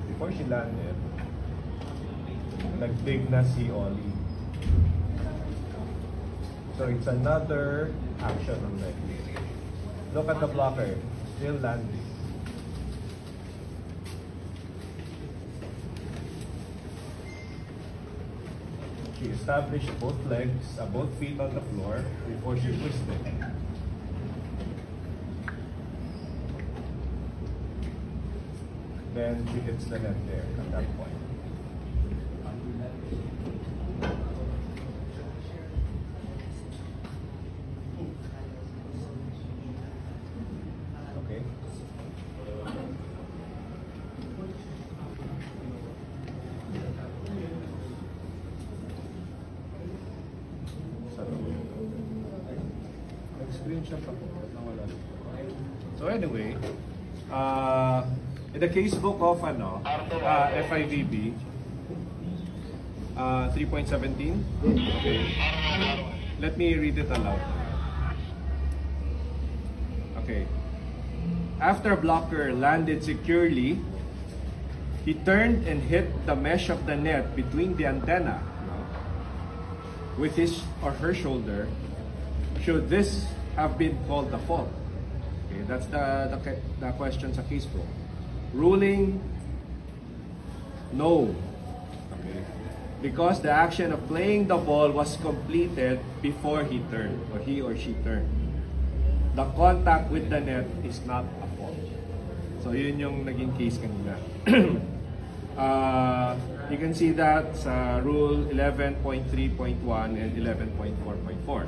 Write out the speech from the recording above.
before she landed, nag-dig na si Ollie. So it's another action on leg. Look at the blocker, still landing. She established both legs, both feet on the floor before she twisted. Then she hits the net there at that point. Okay. Nag-screenshot ako. Nawala. So anyway, in the casebook of FIVB 3.17, okay. Let me read it aloud. Okay. After blocker landed securely, he turned and hit the mesh of the net between the antenna with his or her shoulder. Should this have been called a fault? Okay, that's the question sa casebook. Ruling, no. Okay. Because the action of playing the ball was completed before he turned, or he or she turned. The contact with the net is not a fault. So yun yung naging case kanina. You can see that sa Rule 11.3.1 and 11.4.4.